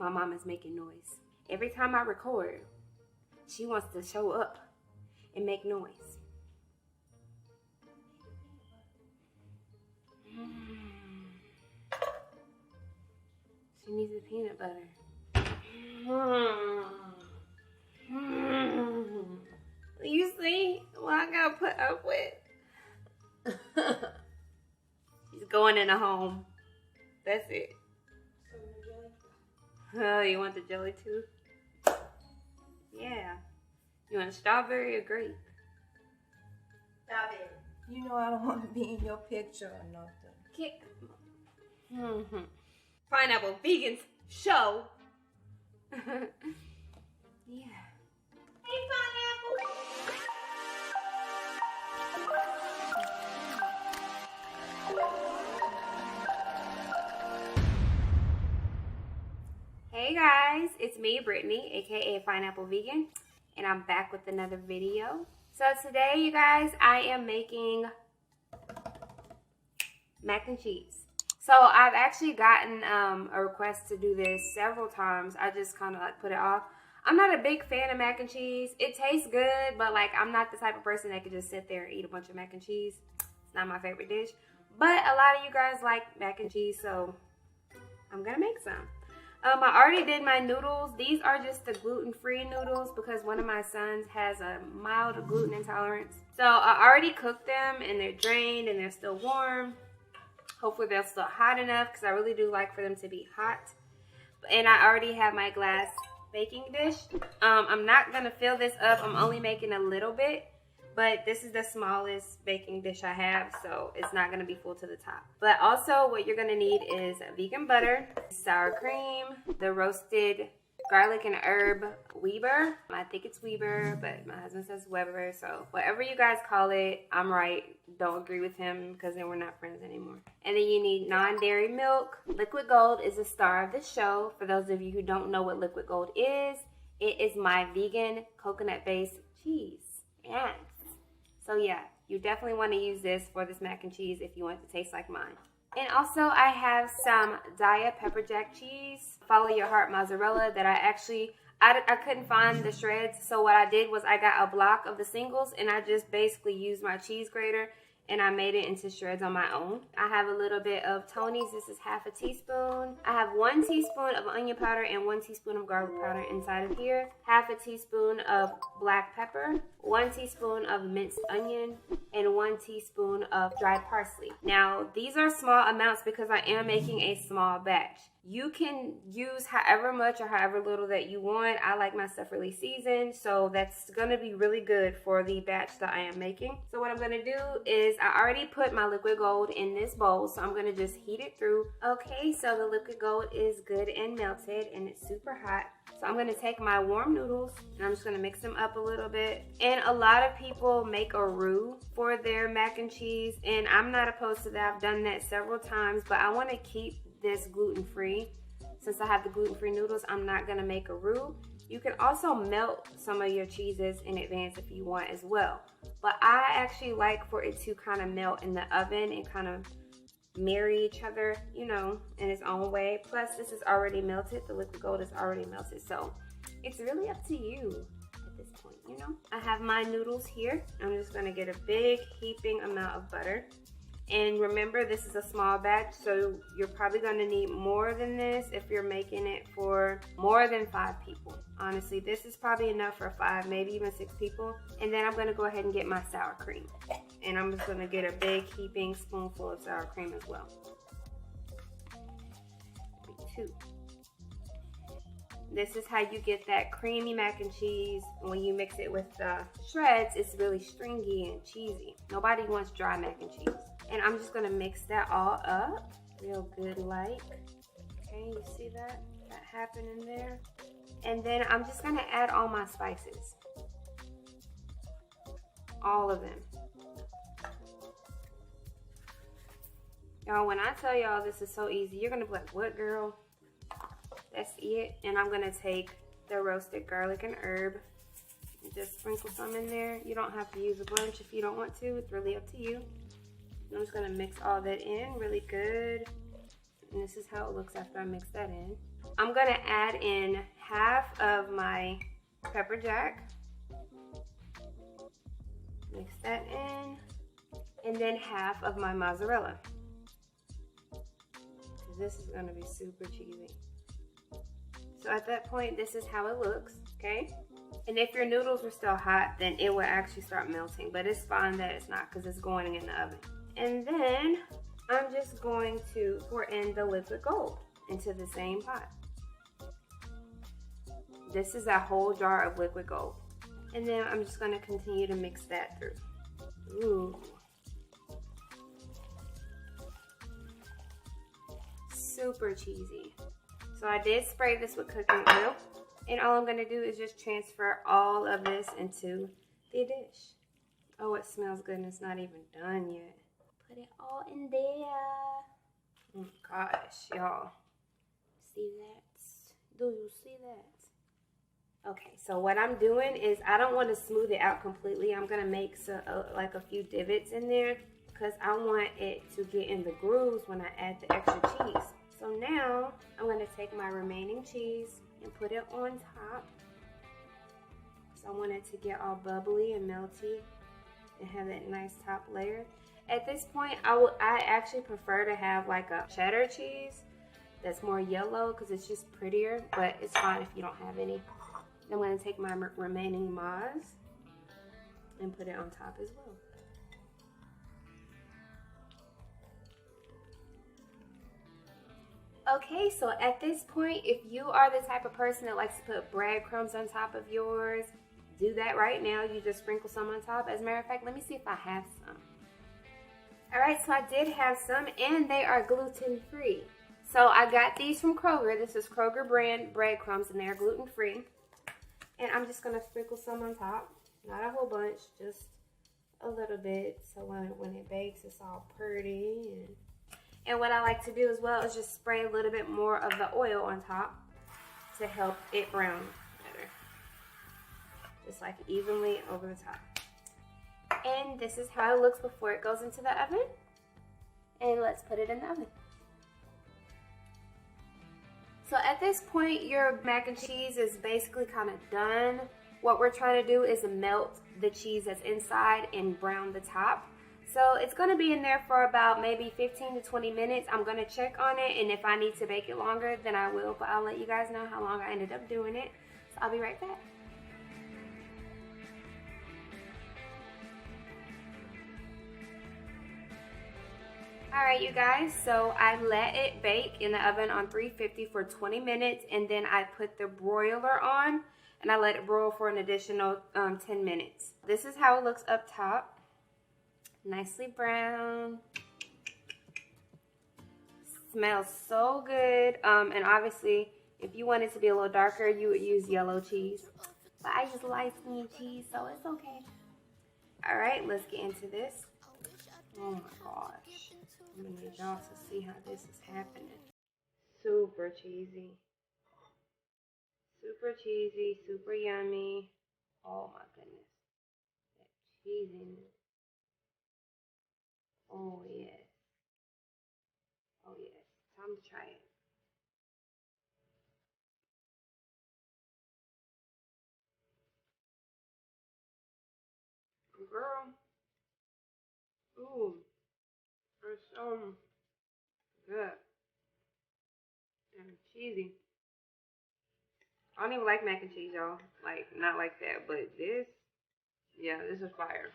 My mom is making noise. Every time I record, she wants to show up and make noise. She needs the peanut butter. You see what I gotta put up with? She's going in a home. That's it. Oh, you want the jelly too? Yeah. You want a strawberry or grape? Strawberry. You know I don't want to be in your picture or nothing. Pineapple Vegans show. Yeah. Hey, Pineapple. Hey guys, it's me, Brittany, aka Pineapple Vegan, and I'm back with another video. So today, you guys, I am making mac and cheese. So I've actually gotten a request to do this several times. I just kind of like put it off. I'm not a big fan of mac and cheese. It tastes good, but like I'm not the type of person that could just sit there and eat a bunch of mac and cheese. It's not my favorite dish. But a lot of you guys like mac and cheese, so I'm gonna make some. I already did my noodles. These are just the gluten-free noodles because one of my sons has a mild gluten intolerance. So I already cooked them and they're drained and they're still warm. Hopefully they're still hot enough because I really do like for them to be hot. And I already have my glass baking dish. I'm not going to fill this up. I'm only making a little bit. But this is the smallest baking dish I have, so it's not going to be full to the top. But also what you're going to need is vegan butter, sour cream, the roasted garlic and herb Weber. I think it's Weber, but my husband says Weber. So whatever you guys call it, I'm right. Don't agree with him because then we're not friends anymore. And then you need non-dairy milk. Liquid Gold is the star of the show. For those of you who don't know what Liquid Gold is, it is my vegan coconut-based cheese. Yes. So yeah, you definitely want to use this for this mac and cheese if you want it to taste like mine. And also I have some Daya pepper jack cheese, follow your heart mozzarella that I couldn't find the shreds. So what I did was I got a block of the singles and I just basically used my cheese grater and I made it into shreds on my own. I have a little bit of Tony's. This is half a teaspoon. I have 1 teaspoon of onion powder and 1 teaspoon of garlic powder inside of here. Half a teaspoon of black pepper, 1 teaspoon of minced onion, and 1 teaspoon of dried parsley. Now, these are small amounts because I am making a small batch. You can use however much or however little that you want. I like my stuff really seasoned, so that's gonna be really good for the batch that I am making. So what I'm gonna do is I already put my Liquid Gold in this bowl, so I'm gonna just heat it through. Okay, so the Liquid Gold is good and melted and it's super hot. So I'm gonna take my warm noodles and I'm just gonna mix them up a little bit. And a lot of people make a roux for their mac and cheese, and I'm not opposed to that. I've done that several times, but I wanna keep this gluten-free. Since I have the gluten-free noodles, I'm not gonna make a roux. You can also melt some of your cheeses in advance if you want as well. But I actually like for it to kind of melt in the oven and kind of marry each other, you know, in its own way. Plus, this is already melted. The Liquid Gold is already melted. So it's really up to you at this point, you know. I have my noodles here. I'm just gonna get a big heaping amount of butter. And remember, this is a small batch, so you're probably going to need more than this if you're making it for more than 5 people. Honestly, this is probably enough for 5, maybe even 6 people. And then I'm going to go ahead and get my sour cream. And I'm just going to get a big heaping spoonful of sour cream as well. 2. This is how you get that creamy mac and cheese. When you mix it with the shreds, it's really stringy and cheesy. Nobody wants dry mac and cheese. And I'm just gonna mix that all up real good like. Okay, you see that? That happening there? And then I'm just gonna add all my spices. All of them. Y'all, when I tell y'all this is so easy, you're gonna be like, what, girl? That's it. And I'm gonna take the roasted garlic and herb and just sprinkle some in there. You don't have to use a bunch if you don't want to. It's really up to you. I'm just gonna mix all that in really good. And this is how it looks after I mix that in. I'm gonna add in half of my pepper jack. Mix that in. And then half of my mozzarella. This is gonna be super cheesy. So at that point, this is how it looks, okay? And if your noodles are still hot, then it will actually start melting, but it's fine that it's not because it's going in the oven. And then I'm just going to pour in the liquid gold into the same pot. This is a whole jar of liquid gold. And then I'm just gonna continue to mix that through. Ooh. Super cheesy. So I did spray this with cooking oil, and all I'm gonna do is just transfer all of this into the dish. Oh, it smells good and it's not even done yet. Put it all in there. Oh my gosh, y'all. See that? Do you see that? Okay, so what I'm doing is I don't want to smooth it out completely. I'm gonna make like a few divots in there because I want it to get in the grooves when I add the extra cheese. So now I'm gonna take my remaining cheese and put it on top. So I want it to get all bubbly and melty and have that nice top layer. At this point, I actually prefer to have like a cheddar cheese that's more yellow because it's just prettier, but it's fine if you don't have any. I'm going to take my remaining moz and put it on top as well. Okay, so at this point, if you are the type of person that likes to put breadcrumbs on top of yours, do that right now. You just sprinkle some on top. As a matter of fact, let me see if I have some. Alright, so I did have some, and they are gluten-free. So I got these from Kroger. This is Kroger brand breadcrumbs, and they're gluten-free. And I'm just going to sprinkle some on top. Not a whole bunch, just a little bit. So when it bakes, it's all pretty. And what I like to do as well is just spray a little bit more of the oil on top to help it brown better. Just like evenly over the top. And this is how it looks before it goes into the oven. And let's put it in the oven. So at this point, your mac and cheese is basically kind of done. What we're trying to do is melt the cheese that's inside and brown the top. So it's going to be in there for about maybe 15 to 20 minutes. I'm going to check on it, and if I need to bake it longer, then I will. But I'll let you guys know how long I ended up doing it. So I'll be right back. Alright you guys, so I let it bake in the oven on 350 for 20 minutes, and then I put the broiler on and I let it broil for an additional 10 minutes. This is how it looks up top. Nicely brown. Smells so good. And obviously, if you want it to be a little darker, you would use yellow cheese. But I use light skin cheese, so it's okay. Alright, let's get into this. Oh my gosh. I'm gonna need y'all to see how this is happening. Super cheesy. Super cheesy, super yummy. Oh my goodness. That cheesiness. Oh yes. Oh yes. Time to try it. Girl. Ooh. It's so good. And cheesy. I don't even like mac and cheese, y'all. Like, not like that. But this, yeah, this is fire.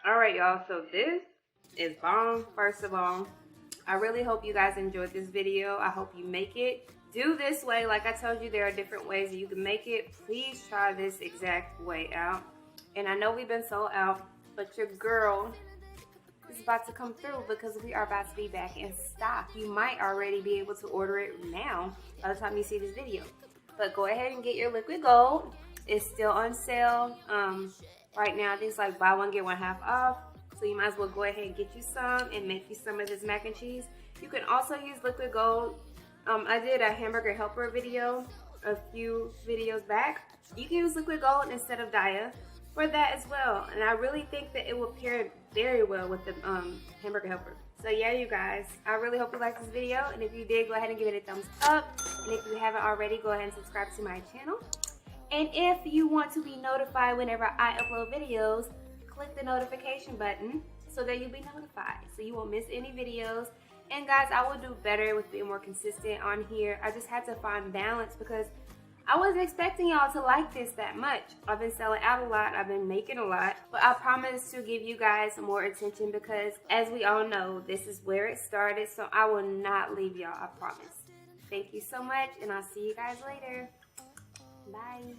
Alright, y'all. So this is bomb, first of all. I really hope you guys enjoyed this video. I hope you make it. Do this way. Like I told you, there are different ways that you can make it. Please try this exact way out. And I know we've been sold out, but your girl is about to come through because we are about to be back in stock. You might already be able to order it now by the time you see this video. But go ahead and get your liquid gold. It's still on sale. Right now, it's like buy one, get one half off. So you might as well go ahead and get you some and make you some of this mac and cheese. You can also use liquid gold. I did a hamburger helper video a few videos back. You can use liquid gold instead of Daya. for that as well. And I really think that it will pair very well with the hamburger helper. So yeah, you guys, I really hope you liked this video. And if you did, go ahead and give it a thumbs up. And if you haven't already, go ahead and subscribe to my channel. And if you want to be notified whenever I upload videos, click the notification button so that you'll be notified, so you won't miss any videos. And guys, I will do better with being more consistent on here. I just had to find balance because I wasn't expecting y'all to like this that much. I've been selling out a lot, I've been making a lot, but I promise to give you guys more attention because as we all know, this is where it started, so I will not leave y'all, I promise. Thank you so much, and I'll see you guys later. Bye.